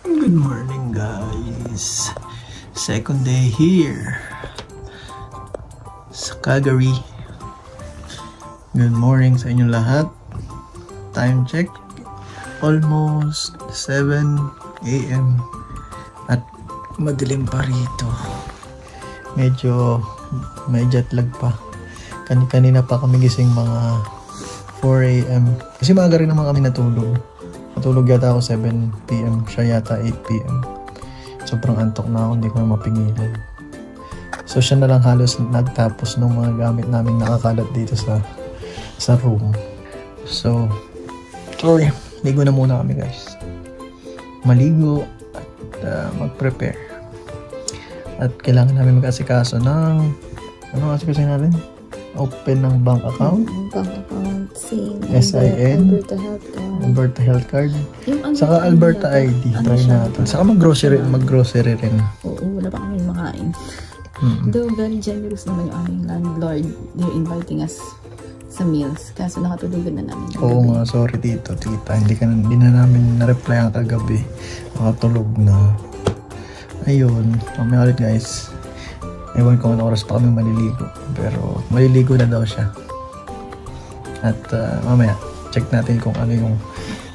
Good morning guys. Second day here sa Calgary. Good morning sa inyong lahat. Time check, almost 7 AM at madilim pa rito. Medyo may jet lag pa. Kanina pa kami gising mga 4 AM. Kasi maaga rin naman kami natulog. Natulog yata ako 7 PM, siya yata 8 PM. Sobrang antok na ako, hindi ko na mapigilan. So siya na lang halos nagtapos ng mga gamit namin nakakalat dito sa room. So, sorry, ligo na muna kami guys. Maligo at mag-prepare. At kailangan namin mag-asikaso ng, ano asikaso natin? Open ng bank account. Bank account, SIN, Alberta Health Card, saka Alberta ID. Try natin. Saka mag-grocery rin. Oo, wala pa kami makain. Though very generous naman yung aming landlord. They're inviting us sa meals. Kaso nakatulogan na namin. Oo nga, sorry tita. Hindi na namin na-reply ang kagabi. Nakatulog na. Ayun, mamaya ulit guys. Ewan ko anong oras pa kami maliligo. Pero maliligo na daw siya. At mamaya, check natin kung ano yung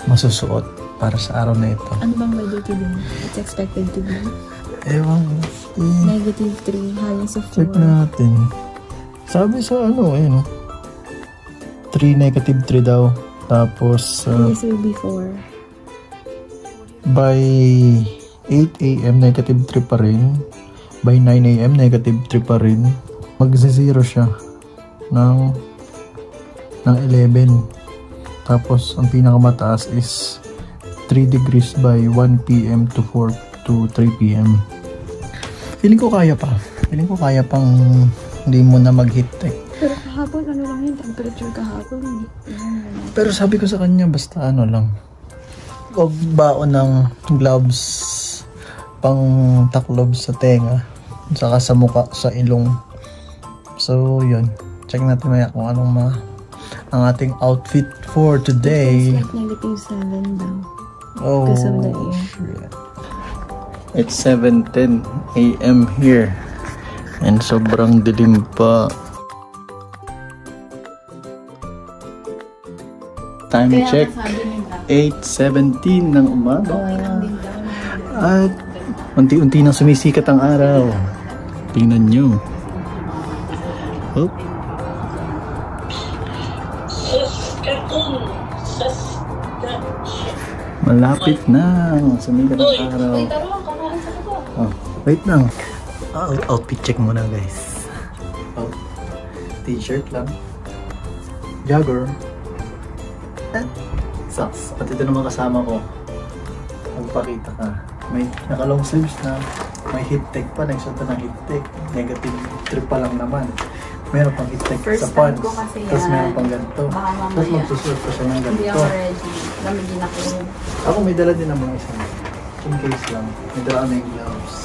masusuot para sa araw na ito. Ano bang weather today? It's expected to be? Ewan. -3, highs of 4. Check natin. Sabi sa ano, ayun. 3, -3 daw. Tapos, this will be 4. By 8 AM, -3 pa rin. By 9 AM, -3 pa rin. Magsi-zero siya ng 11. Tapos, ang pinakamataas is 3 degrees by 1 PM to 3 PM. Feeling ko kaya pa. Feeling ko kaya pang hindi mo na mag-hit eh. Pero kahapon, ano lang yung temperature kahapon? Pero sabi ko sa kanya, basta ano lang. Huwag baon ng gloves, pang taklob sa tenga, saka sa muka, sa ilong. So, yun. Check natin maya kung anong ang ating outfit for today. It's like -7 daw. Oh, because of the air. shit. It's 7:10 AM here. And sobrang dilim pa. Time check, 8:17 ng umaga. At unti-unti nang sumisikat ang araw. Tingnan nyo. Oh. Malapit na. Sumikat ang araw. Oh, wait lang. Outfit check muna guys. Oh, t-shirt lang. Jogger. Socks. At ito naman kasama ko. Magpakita ka. May naka-long sleeves na. May heat tech pa. Nagsuot na ng heat tech. -3 pa lang naman. Meron pang heat tech sa pants. Tapos meron pang ganito. Tapos magsusuot pa siya ng ganito. Hindi ako ready. Lamigin ako. Ako may dala din naman isang. In case lang. May dala na yung gloves.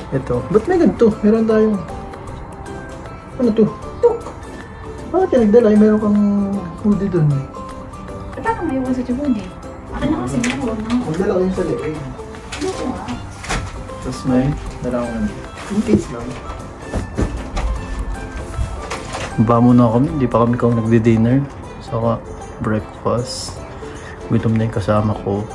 Ito. Ba't may ganito? Meron tayong... Ano to? Bakit yung nagdala? Meron kang hoodie dun. Paano may iwan sa hoodie? Akin na kasi meron. Magdala ko yung sa leeg. Ano ko nga? Tapos may dala ko ng in case lang. Ba muna kami. Hindi pa kami nagdi-dinner. Saka breakfast. Gutom na yung kasama ko.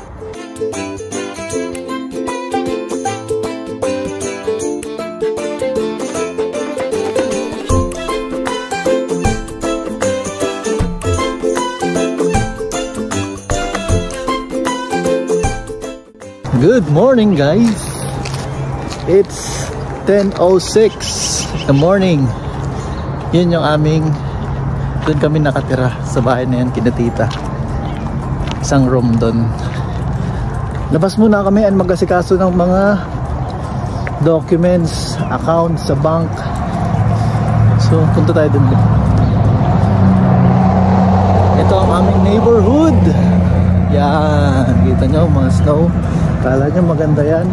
Good morning guys. It's 10:06 in the morning. Yun yung aming, doon kami nakatira sa bahay na yan kina tita. Isang room doon. Labas muna kami at mag-asikaso ng mga documents, accounts sa bank. So punta tayo doon. Ito ang aming neighborhood. Yan, kita nyo mga snow. Kala nyo maganda yan.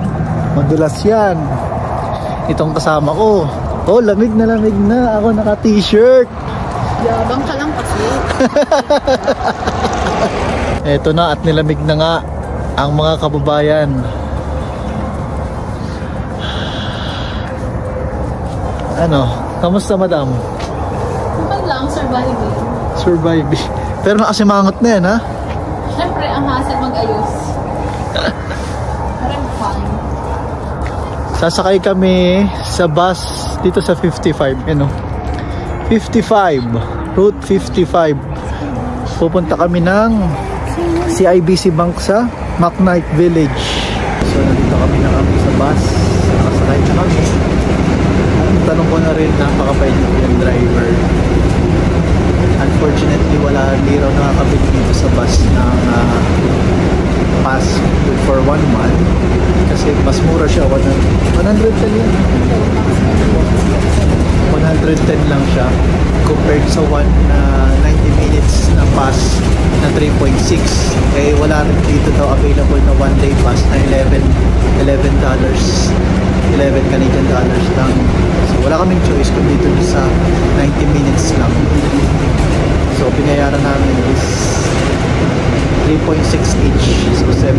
Madulas yan. Itong kasama ko. Oh, lamig na lamig na. Ako naka t-shirt. Yabang ka lang kasi. Eto na at nilamig na nga ang mga kababayan. Ano, kamusta madam? Okay lang, surviving. Surviving. Pero nakasimangot na yan, ha? Siyempre, ang hassle mag-ayos. Parang fun. Sasakay kami sa bus dito sa 55, ano? 55, Route 55. Pupunta kami ng CIBC Bank sa McKnight Village. So nandito kami na kami sa bus. Nakasakay na kami. Tanong ko na rin, napakabait yung driver. Unfortunately, hindi raw nakakabili dito sa bus ng pass for 1 month. Kasi mas mura siya, 110 yan. 110 lang siya compared sa 90 minutes na pass na 3.6. Eh wala rin dito daw available na 1 day pass na $11 Canadian dollars lang. So wala kaming choice kung dito sa 90 minutes lang. So pinayaran namin is 3.6 each, so $7.2.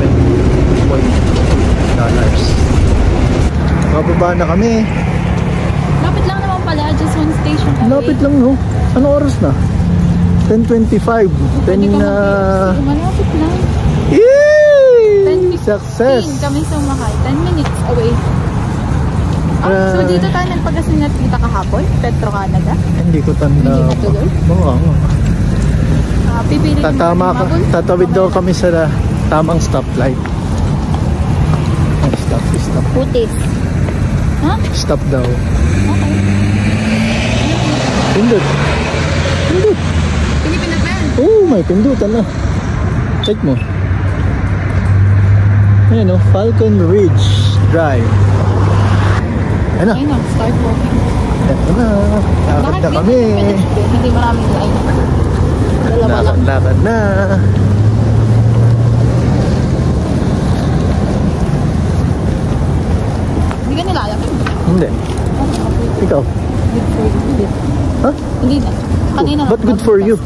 Bababa na kami. Lapit lang naman pala, just one station away. Lapit lang, no? Ano oras na? 10:25. Malapit lang. Yay! 10:15 Success! kami sumakay. 10 minutes away. So dito tayo nagpagasin na kita kahapon? Petro Canada? Hindi ko tanda. Hindi na tuloy? Oo. Pipili Tatama ka. Tatawid daw kami sa tamang stoplight. Stop. Putis. Ha? Stop daw. Okay. Pindot. Pilipina pen. Oh, may pindutan na. Check mo. Ayan o, Falcon Ridge Drive. Ayan na. Ayun na, start walking. Ayan na. Lakad na kami. Hindi maraming line. Dalawa lang. Lakad na. Hindi ka nilalapit. Hindi. Ikaw? Good for you. Hindi. Huh? Hindi na. Kanina But good for you.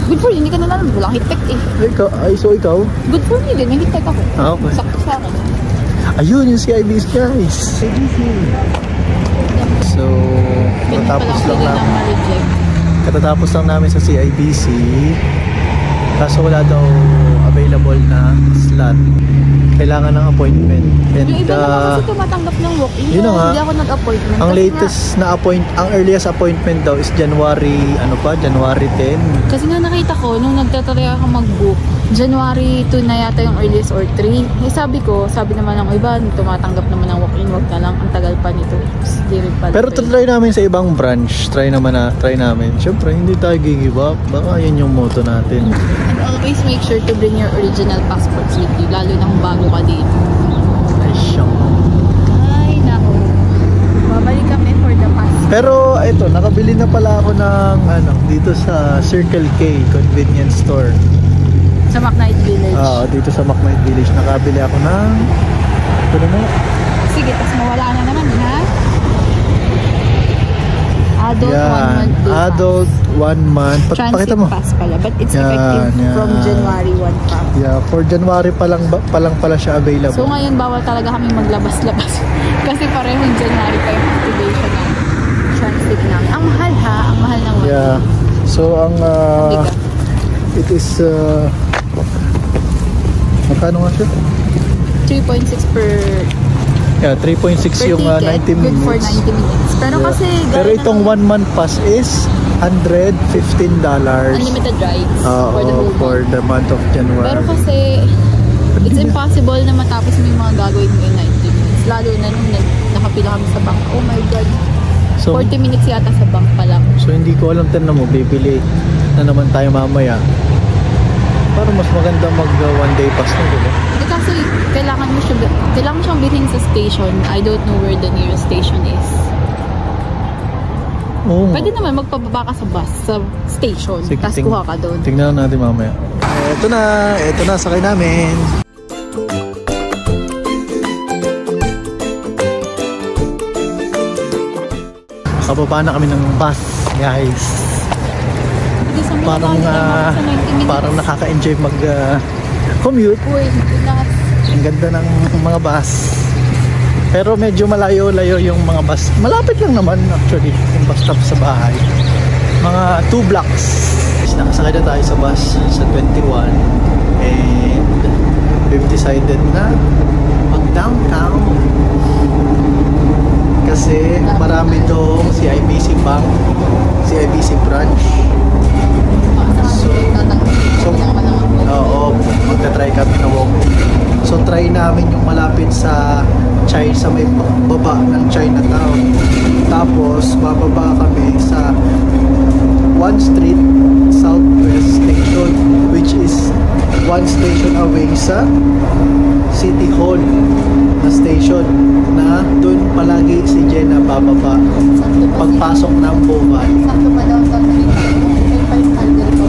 Good for you. Hindi ka nilalapit. Walang hit eh. Ikaw? Good for me din. May hit ako. Okay. Sakto sa akin. Ayun yung CIBC guys. So, katatapos lang namin sa CIBC. Kaso wala daw available na slot. Kailangan ng appointment. And, yung iba naman kasi tumatanggap ng walk-in. Yun na nga. Hindi ako nag-appointment. Ang latest na ang earliest appointment daw is January 10. Kasi nga nakita ko, nung nagtatry ako mag-book, January 2 na yata yung earliest or 3. Eh sabi naman ng iba, tumatanggap naman ng walk-in, wag na lang, ang tagal pa nito. Di rin pala. Pero try namin sa ibang branch. Try namin. Siyempre, hindi tayo give up. Baka yun yung motto natin. And always make sure to bring your original passports with you, lalo na kung bago ka dito. Ay, naku. Babalik kami for the passport. Pero ito, nakabili na pala ako ng dito sa Circle K convenience store. Sa McKnight Village. Dito sa McKnight Village nakabili ako ng Sige, tas mawala na naman, ha? Adult 1 month. Adult 1 month. Transit pass pala, but it's effective from January 1 pa. Yeah, for January pa lang pala siya available. So ngayon bawal talaga kami maglabas-labas kasi parehong January pa yung activation ng transit namin. Ang mahal ha, ang mahal ng one. Yeah. So ang it is magkano nga siya? 3.6 per 3.6 yung 90 minutes. Good for 90 minutes. Pero kasi pero itong 1 month pass is $115. Unlimited rides for the month of January. Pero kasi it's impossible na matapos mo yung mga gagawin mo in 90 minutes. Lalo na nung nakapila kami sa bank. Oh my God. So, 40 minutes yata sa bank pa lang. So hindi ko alam, mo, bibili na naman tayo mamaya. Para mas maganda mag 1 day pass na, diba? Kasi kailangan mo siyang bilhin sa station. I don't know where the nearest station is. Pwede naman magpababa ka sa bus sa station. Tapos kuha ka doon. Tingnan natin mamaya. Ito na, sakay namin. Kababa na kami ng bus, guys. Parang nakaka-enjoy mag commute. Uy, ganda ng mga bus. Pero medyo malayo-layo yung mga bus. Malapit lang naman actually yung bus stop sa bahay. Mga 2 blocks. Nakasakay na tayo sa bus sa 21 and we've decided na mag-downtown kasi marami doong CIBC Bank, CIBC branch. So oo, magta-try kami na walk. So try namin yung malapit sa China, sa may baba ng Chinatown. Tapos bababa kami sa 1 Street Southwest Station, which is 1 station away sa City Hall na station, na doon palagi si Jenna bababa pagpasok ng Boval. Sakto pa daw sa may 500 po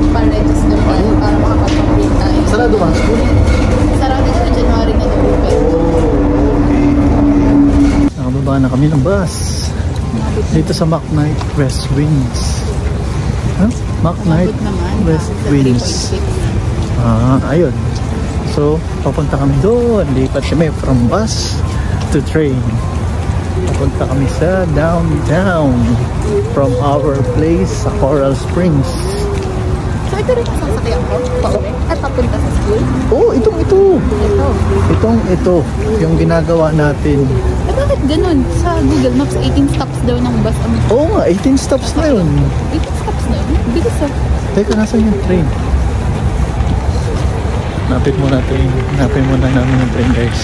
pa-register tayo para makapag-print tayo. Sarado ba ang school? Sarado sa January na open. Okay. Nakababa na kami ng bus dito sa McKnight West Wings. Huh? McKnight West Wings. Ayun. So, papunta kami doon. Lipat kami from bus to train. Papunta kami sa downtown from our place sa Coral Springs. So, ito rin ang sasakyan ko? Pauwi? At papunta sa school? Oh, ito. Ito. Yung ginagawa natin. Eh, bakit ganun? Sa Google Maps, 18 stops daw ng bus. Oo nga, 18 stops na yun. 18 stops na yun? Bilis ah. Teka, nasan yung train? Napin muna namin yung train, guys.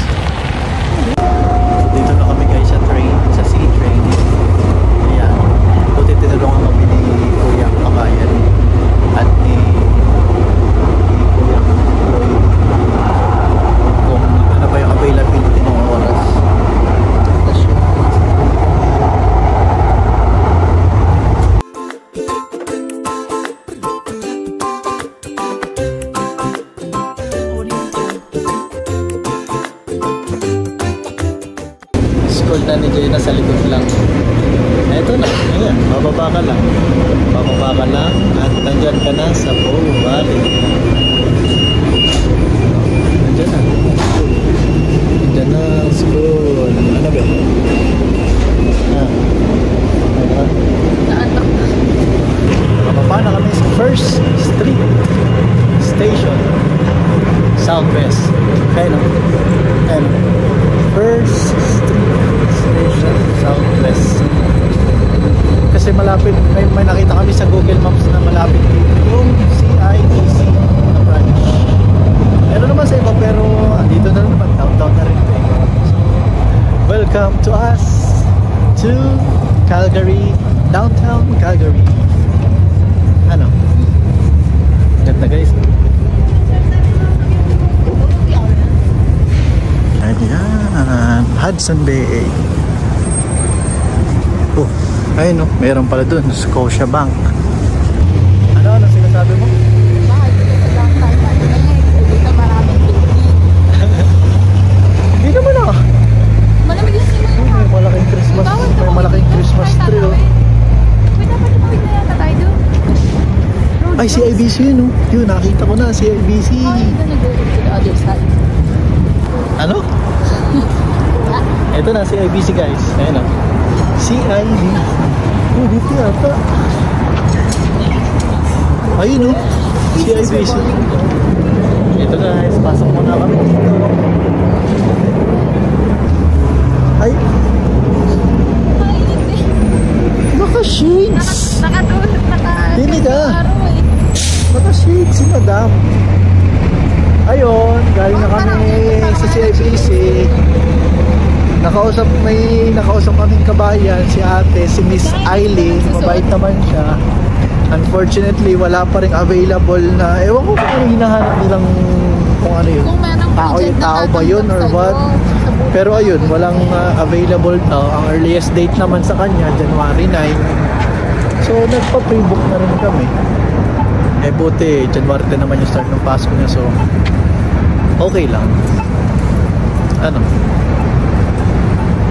Dito na kami guys sa train, sa C-train. Ayan. Buti tinulungan kami ni Kuya Kabayan at ni Kuya Roy kung ano ba yung availability ng oras. Na ni Jenna sa likod lang. Eto na, ayan, bababa ka lang at nandyan ka na sa Bow Valley. Nandyan na school. Ano ba? Bababa na kami sa First Street Station Southwest. Ano? First Street Station Southwest. Kasi malapit, may nakita kami sa Google Maps na malapit dito yung CIBC na branch. Meron naman sa iba pero andito na naman, downtown na rin. So, welcome to us to Calgary, downtown Calgary. Ano? Ganda guys. Ayan, Hudson Bay. Oh, ayun no, meron pala dun, Scotiabank. Ano sinasabi mo? Bakit dito lang tayo dito maraming picnic. Hindi naman ah. Malamig yung sila. May malaking Christmas, may malaking Christmas tree oh. May dapat tumawid na yata tayo doon. Ay, CIBC yun oh. Yun, nakita ko na, CIBC. Ay, doon nag-go to the other side. Ano? Ito na, CIBC guys. Ayun oh. CIBC. Oh, dito yata. Ayun oh. CIBC. Ito na guys, pasok muna kami dito. Ay. Naka-shades. Dili ka. Naka-shades si madam. Ayun, galing na kami sa CIBC. May nakausap kaming kabayan, si ate, si Miss Eileen. Mabait naman siya. Unfortunately, wala pa rin available na, ewan ko kung ano hinahanap nilang, kung ano yun. Tao ba yun or what? Pero ayun, walang available. Ang earliest date naman sa kanya, January 9. So, nagpa-pre-book na rin kami. Eh buti, January 10 naman yung start ng Pasko niya, so okay lang. Ano?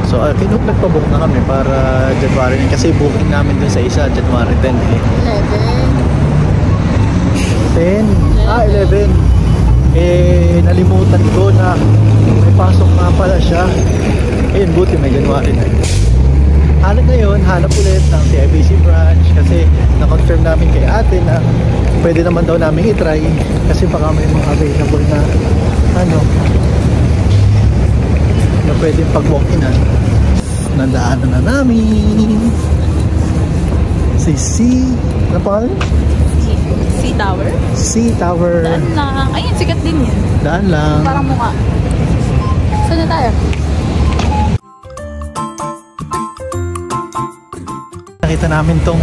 So, nagpa-book na kami para January 9 kasi booking namin dun sa isa, January 10 eh. 11. 10? 11. Eh, nalimutan ko na may pasok nga pala siya. Ayun, buti may January na. Hanap ulit ng CIBC branch kasi na-confirm namin kay ate na pwede naman daw namin i-try kasi baka may mga available na na pwedeng pag-walk-in na. Nadaanan na namin si ano pangalan? Sea Tower? Sea Tower. Daan lang. Ayun, sikat din yan. Daan lang. Parang mukha. Saan na tayo? Nakita namin tong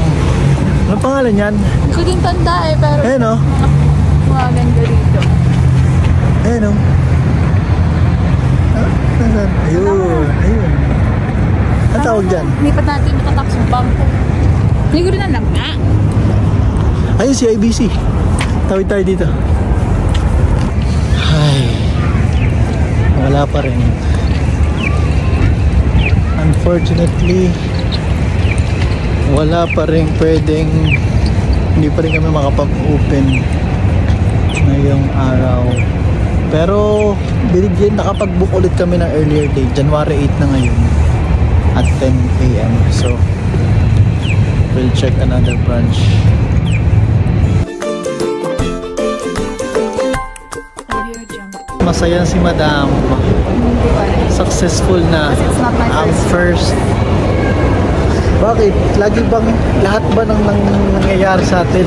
ano pangalan yan? Hindi ko din tanda pero Ayan o. mga ganda dito. Ayan o. Ayun. Ang tawag dyan? Lipat natin matataksong bangko. Hindi ko rin alam nga. Ayun si IBC. Tawid tayo dito. Ay. Wala pa rin. Unfortunately, wala pa rin pwedeng, hindi pa rin kami makapag-open ngayong araw. Pero nakapag-book ulit kami ng earlier date, January 8 na ngayon at 10 AM. So we'll check another branch. Masaya si Madam. Successful na ang first. Bakit? Lagi bang lahat ba ng nangyayari sa atin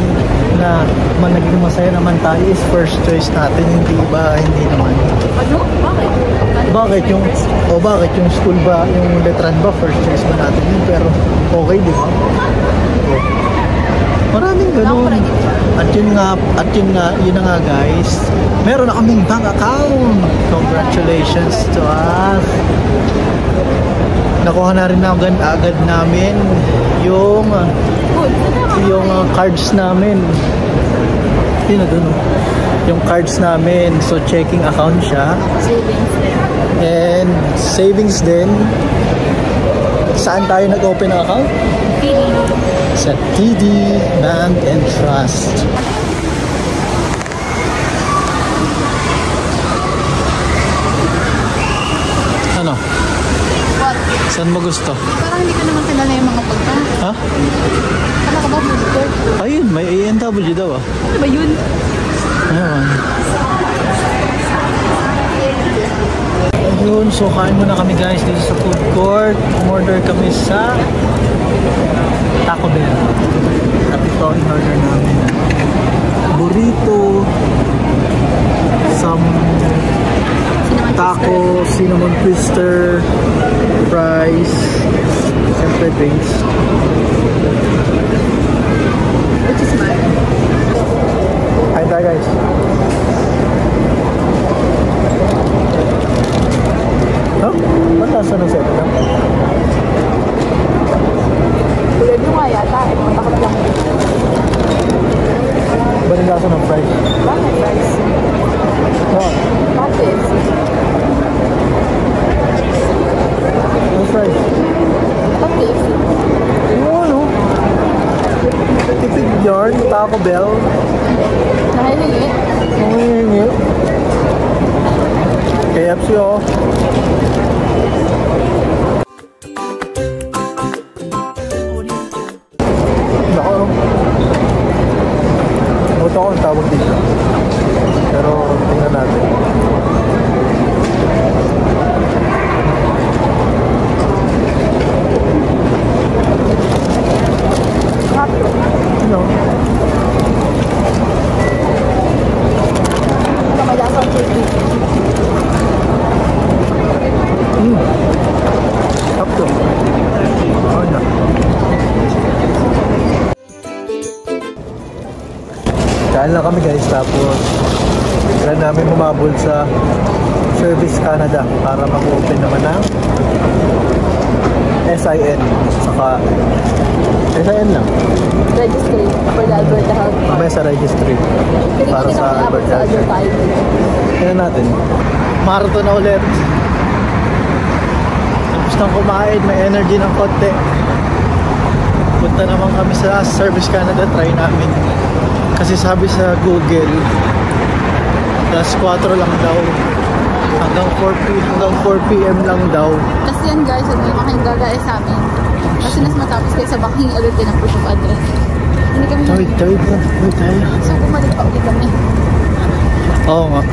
na naging masaya naman tayo is first choice natin? Hindi ba? Hindi naman. Ano? Bakit? Bakit yung school ba, yung letran ba first choice ba natin yun? Pero okay, di ba? Maraming ganun. At yun na nga guys, meron na kaming bank account. Congratulations to us. Nakuha na rin agad namin yung cards namin. Yun na dun. Yung cards namin. So checking account siya. Savings din. And savings din. Saan tayo nag-open ng account? TD. Sa TD Bank and Trust. Ano? What? Saan mo gusto? Parang hindi ka naman kilala yung mga pagka. Ha? Ano ka ba food court? Ayun, may ANW daw ah. Ano ba yun? Ayun. Ayun, so kain muna kami guys dito sa food court. Umorder kami sa Taco Bell. At ito in-order namin burrito, some taco, cinnamon twister, fries, siyempre drinks. Which is mine. Kain tayo guys. Huh? Ba't nasa ng set lang? Tulad nyo nga yata. Matakot lang. Ba rin nasa ng fries? Bakit fries? Oh, Bakit? yung fries. Bakit? Yung ano? Tipid yarn, Taco Bell. Nahihingi? Nangihingi. KFC oh. Nako. Buto ko ang tawag dito. Pero tingnan natin. Ano? May lasang chicken. Up to. Oh na. Kain lang kami guys, tapos kailan namin humabol sa Service Canada para mag-open naman ng SIN. Saka SIN lang. Registry for the Alberta Health. Mamaya sa registry. Para sa Alberta Health. Tingnan natin. Marathon na ulit. Tapos nang kumain, may energy ng konti. Punta naman kami sa Service Canada, try namin. Kasi sabi sa Google, Alas 4 lang daw. Hanggang 4 p.m. lang daw. Kasi yan guys, ano yung aking gagaya sa amin. Kasi nas matapos kayo sa backing ulit din ang proof of address. Hindi kami... Tawid na. Wait tayo. So bumalik pa ulit kami. Oo nga.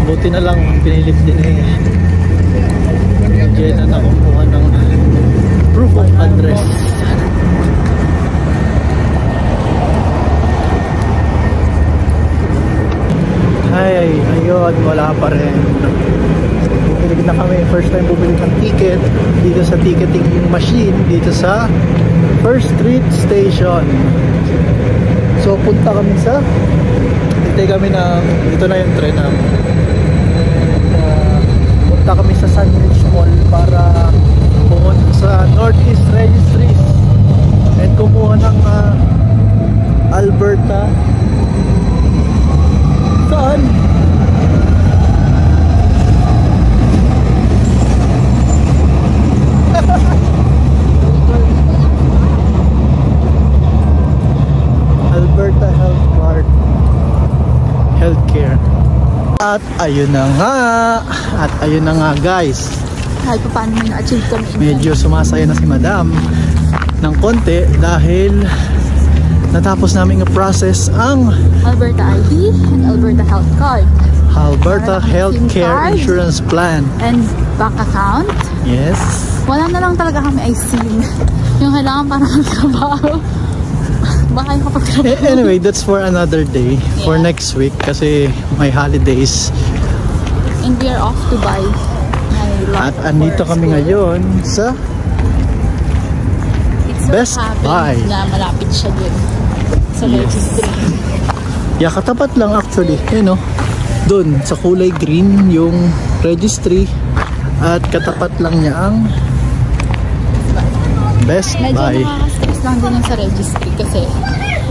Buti na lang pinilip din eh. Diyan na nakukuha ng proof of address. Ay, ayun, wala pa rin. Bumili na kami. First time bumili ng ticket dito sa ticketing machine dito sa First Street Station. So punta kami sa kami ng, ito na yung tren namin. Punta kami sa Sandwich Mall para pumunta sa Northeast Registries and kumuha ng Alberta. Saan? Alberta Health Card. Healthcare. At ayun na nga guys. Kahit pa paano may na-achieve kami. Medyo sumasaya na si Madam ng konti dahil natapos namin i-process ang Alberta ID and Alberta Health Card. Alberta Healthcare Insurance Plan. And bank account. Yes. Wala na lang talaga kami ay SIM. Yung kailangan para magtrabaho. Baka yung kapag-trabaho. Anyway, that's for another day. Yeah. For next week kasi may holidays. And we are off to buy. At andito kami ngayon sa Best Buy. Na malapit siya dun sa registry. Yeah, katapat lang actually. You know, dun sa kulay green yung registry at katapat lang niya ang Best Buy. Medyo nakaka-stress lang din yung sa registry kasi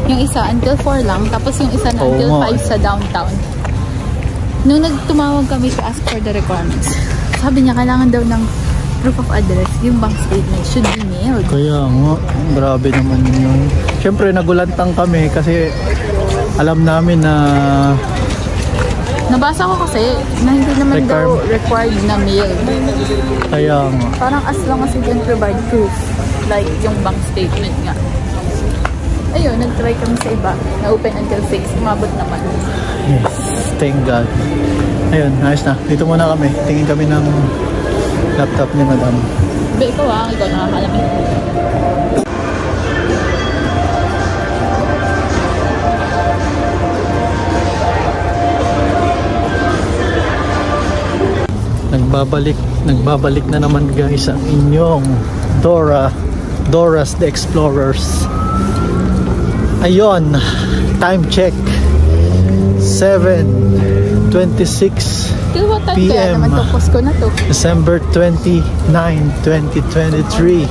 yung isa until 4 lang tapos yung isa na until 5 sa downtown. Nung nagtumawag kami to ask for the requirements, sabi niya kailangan daw ng proof of address, yung bank statement should be mailed. Kaya nga, grabe naman yun. Siyempre nagulantang kami kasi alam namin na nabasa ko kasi na hindi naman daw required na mail. Kaya nga. Parang as long as you can provide proof, like yung bank statement nga. Ayun, nag-try kami sa iba. Na-open until 6. Umabot naman. Yes, thank God. Ayun, ayos na. Dito muna kami. Tingin kami ng laptop ni Madam. Ikaw ikaw nakakalamin. Nagbabalik na naman guys ang inyong Dora's the Explorers. Ayun, time check 7:26 PM December 29, 2023.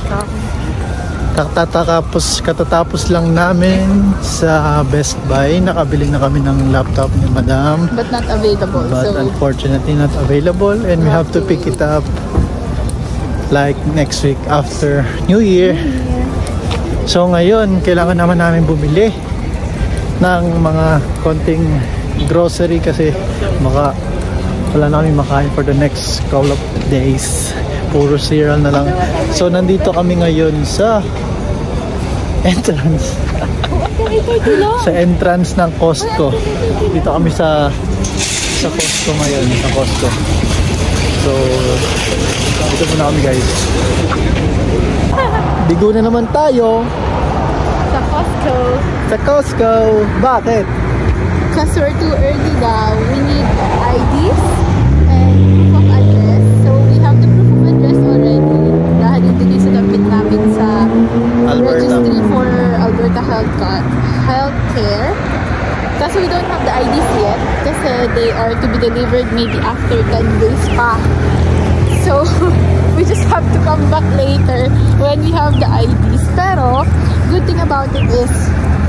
Katatapos lang namin sa Best Buy. Nakabili na kami ng laptop ni Madam. But not available. But unfortunately not available and we have to pick it up like next week after New Year. So ngayon, kailangan naman namin bumili ng mga konting grocery kasi baka wala namin makain for the next couple of days. Puro cereal na lang. So nandito kami ngayon sa entrance. Sa entrance ng Costco. Dito kami sa Costco ngayon. Sa Costco. So dito muna kami guys. Bigo na naman tayo. Sa Costco. Sa Costco. Bakit? Because we're too early daw. We need IDs and proof of address. So we have the proof of address already. Dahil hindi kayo sinabit namin sa registry for Alberta Healthcare. Kasi we don't have the IDs yet. Kasi they are to be delivered maybe after 10 days pa. So we just have to come back later when we have the IDs. Pero good thing about it is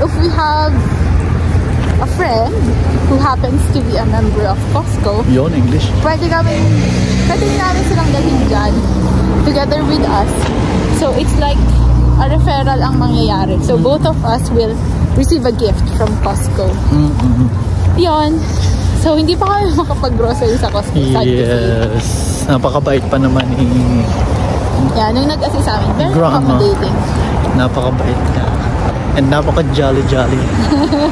if we have a friend who happens to be a member of Costco, yon English, pwede namin silang dalhin dyan together with us. So it's like a referral ang mangyayari. So both of us will receive a gift from Costco. Yon. So, hindi pa kami makapag-grocery sa Costco. Yes. Napakabait pa naman ni Yeah, nung nag-assist sa amin, very Grandma. accommodating. Napakabait niya. And napaka-jolly-jolly.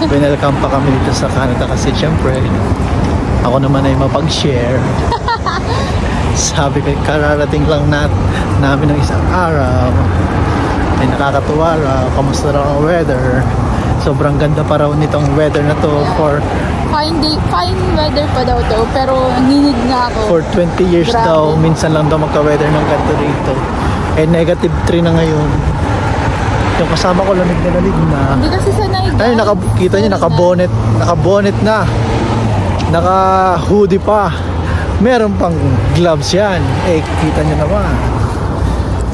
Welcome pa kami dito sa Canada kasi syempre, ako naman ay mapag-share. Sabi ko, kararating lang namin ng isang araw. Ay nakakatuwa raw. Kamusta raw ang weather? Sobrang ganda pa raw nitong weather na to for Fine weather pa daw to, pero ninig na ako. for 20 years Grabe. daw. Minsan lang daw magka-weather ng ganito rito. Eh negative 3 na ngayon. Yung kasama ko lamig na. Hindi kasi sanay guys. Ay, kita niyo naka-bonnet na. Naka-hoodie pa. Meron pang gloves yan. Eh, kita niyo naman.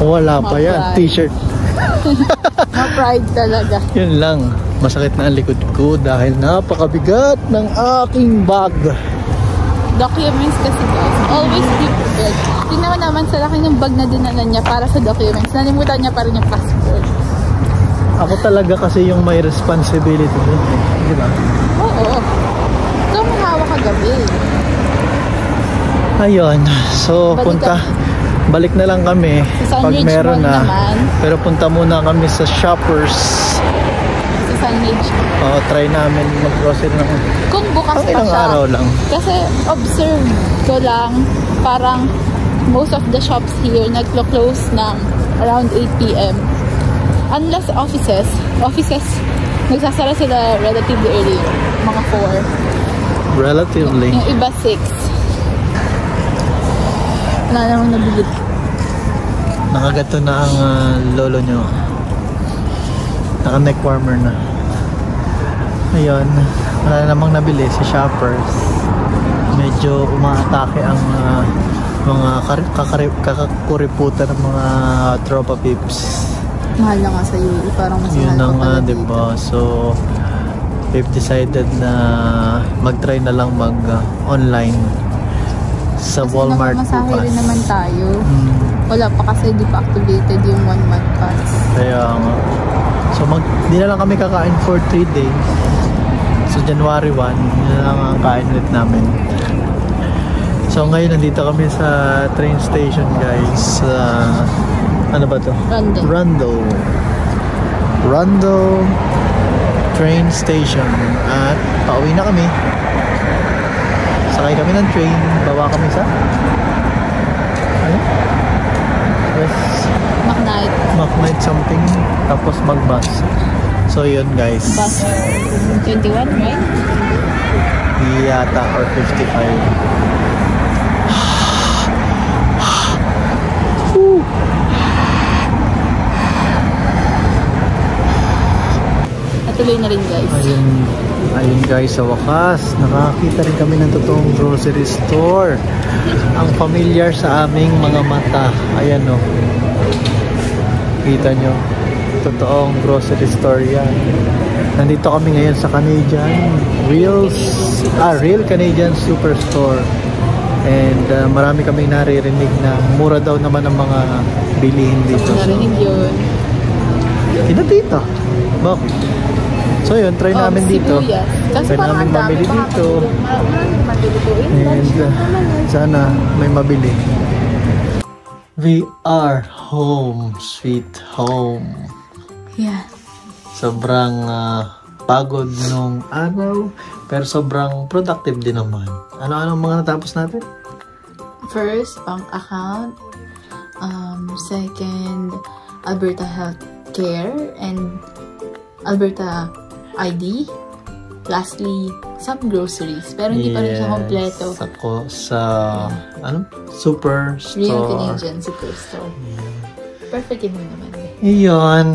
Wala pa yan. T-shirt. Ma-pride talaga. Yun lang. Masakit na ang likod ko dahil napakabigat ng aking bag. Documents kasi guys. Always be prepared. Tingnan mo naman sa laki ng bag na dinala niya para sa documents. Nalimutan niya pa rin yung passport. Ako talaga kasi yung may responsibility dun eh. Di ba? Oo. Ikaw may hawak kagabi. Ayun. So, balik na lang kami Sa pag Sunridge meron Mall na. naman. Pero punta muna kami sa Shoppers. Sa Sunridge. Try namin mag-grocery ng Kung bukas pa ilang siya. araw lang. Kasi observe ko lang, parang most of the shops here naglo-close ng around 8 p.m. Unless offices, nagsasara sila relatively early, mga 4. Relatively. Yung iba 6. Wala namang nabili. Nakagato na ang lolo nyo. Naka-neck warmer na. Ayun. Wala namang nabili sa Shoppers. Medyo umaatake ang mga kakakuriputan ng mga tropa pips. Mahal na nga sa UE, parang mas Yun mahal na pa nga, pala diba? So, we've decided na mag-try na lang mag-online sa kasi Walmart nakamasahe bukas. rin naman tayo. Wala pa kasi di pa activated yung 1 month pass. Kaya nga. So, di na lang kami kakain for 3 days. So, January 1, yun na lang ang kain ulit namin. So, ngayon nandito kami sa train station, guys. Ano ba to? Rondo train station. At pauwi na kami. Sakay kami ng train. Bawa kami sa ano? Yes. McKnight something. Tapos mag-bus. So yun guys. Bus 21, right? Yata or 55. Natuloy na rin guys. Ayun guys, sa wakas nakakita rin kami ng totoong grocery store. Ang familiar sa aming mga mata. Ayan o. Kita nyo. Totoong grocery store yan. Nandito kami ngayon sa Real Canadian Superstore. And marami kaming naririnig na mura daw naman ang mga bilihin dito. Narinig yun. Dito. Bakit? So yun, try namin dito. Kasi Try namin mamili dito. And sana may mabili. We are home, sweet home. Yeah. Sobrang pagod nung araw, pero sobrang productive din naman. Ano mga natapos natin? First, bank account. Second, Alberta Healthcare and Alberta ID. Lastly, some groceries. Pero hindi pa rin siya kompleto. Sa Superstore. Real Canadian Superstore. Perfect yun naman. Iyon.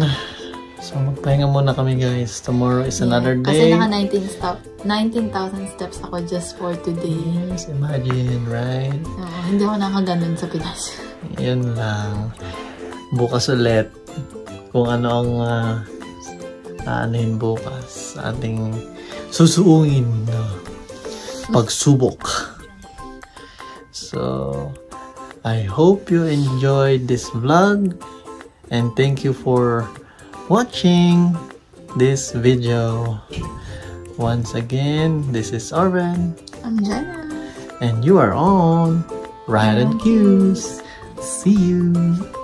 So, magpahinga muna kami guys. Tomorrow is another day. Kasi naka 19,000 steps ako just for today. Yes, imagine, right? So, hindi ako nakaganon sa Pinas. Yun lang. Bukas ulit. Kung ano ang anuhin bukas. Ating susuungin na pagsubok. So, I hope you enjoyed this vlog. And thank you for watching this video. Once again, this is Orban. I'm Jenna. And you are on Ride and Cues. See you.